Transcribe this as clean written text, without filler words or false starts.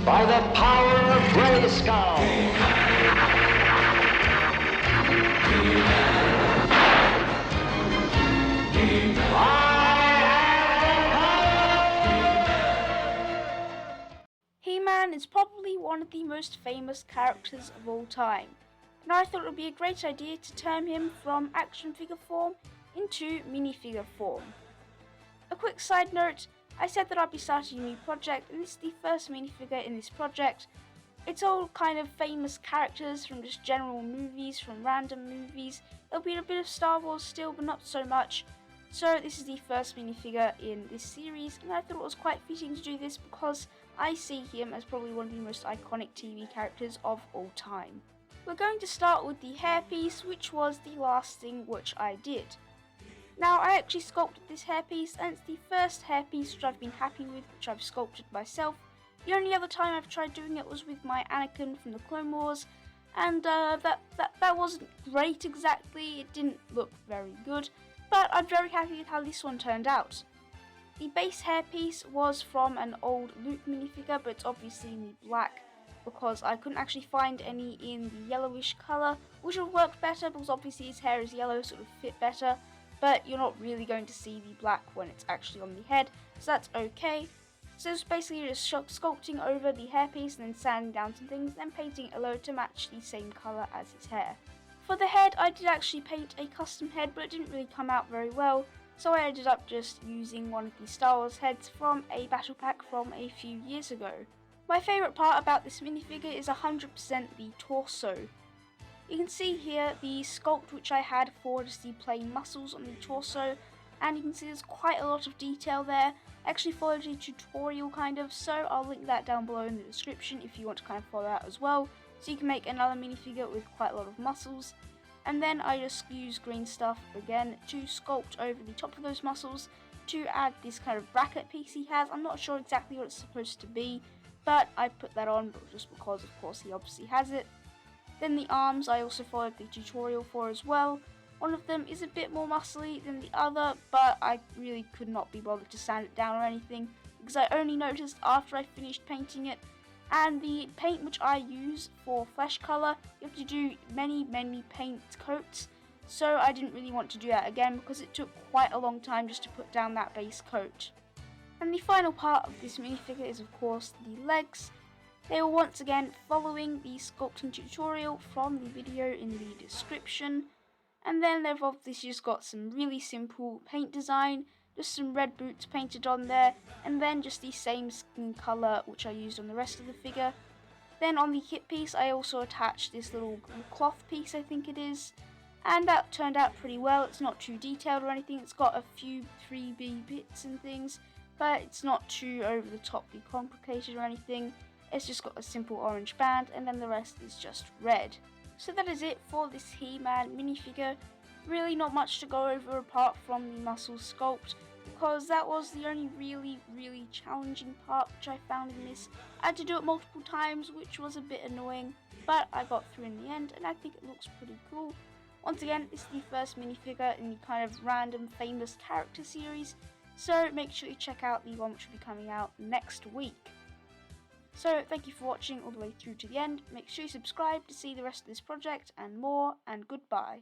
by the power of Grayskull. He-Man is probably one of the most famous characters of all time, and I thought it would be a great idea to turn him from action figure form into minifigure form. A quick side note, I said that I'd be starting a new project, and this is the first minifigure in this project. It's all kind of famous characters from just general movies, from random movies. There'll be a bit of Star Wars still, but not so much. So this is the first minifigure in this series, and I thought it was quite fitting to do this because I see him as probably one of the most iconic TV characters of all time. We're going to start with the hairpiece, which was the last thing which I did. Now, I actually sculpted this hairpiece, and it's the first hairpiece which I've been happy with, which I've sculpted myself. The only other time I've tried doing it was with my Anakin from the Clone Wars, and that wasn't great exactly. It didn't look very good, but I'm very happy with how this one turned out. The base hairpiece was from an old Luke minifigure, but it's obviously in the black because I couldn't actually find any in the yellowish colour, which would work better because obviously his hair is yellow, so it would fit better. But you're not really going to see the black when it's actually on the head, so that's okay. So it's basically just sculpting over the hairpiece and then sanding down some things, then painting it yellow to match the same colour as his hair. For the head, I did actually paint a custom head, but it didn't really come out very well, so I ended up just using one of the Star Wars heads from a battle pack from a few years ago. My favourite part about this minifigure is 100% the torso. You can see here the sculpt which I had for just the plain muscles on the torso, and you can see there's quite a lot of detail there. I actually followed a tutorial kind of, so I'll link that down below in the description if you want to kind of follow that as well, so you can make another minifigure with quite a lot of muscles. And then I just use green stuff again to sculpt over the top of those muscles to add this kind of bracket piece he has. I'm not sure exactly what it's supposed to be, but I put that on just because of course he obviously has it. Then the arms I also followed the tutorial for as well. One of them is a bit more muscly than the other, but I really could not be bothered to sand it down or anything because I only noticed after I finished painting it. And the paint which I use for flesh colour, you have to do many paint coats, so I didn't really want to do that again because it took quite a long time just to put down that base coat. And the final part of this minifigure is of course the legs. They were once again following the sculpting tutorial from the video in the description, and then they've obviously just got some really simple paint design, just some red boots painted on there, and then just the same skin colour which I used on the rest of the figure. Then on the hip piece I also attached this little cloth piece, I think it is, and that turned out pretty well. It's not too detailed or anything, it's got a few 3B bits and things, but it's not too over the toply complicated or anything. It's just got a simple orange band, and then the rest is just red. So that is it for this He-Man minifigure. Really not much to go over apart from the muscle sculpt, because that was the only really challenging part which I found in this. I had to do it multiple times, which was a bit annoying, but I got through in the end, and I think it looks pretty cool. Once again, this is the first minifigure in the kind of random famous character series, so make sure you check out the one which will be coming out next week. So thank you for watching all the way through to the end. Make sure you subscribe to see the rest of this project and more, and goodbye.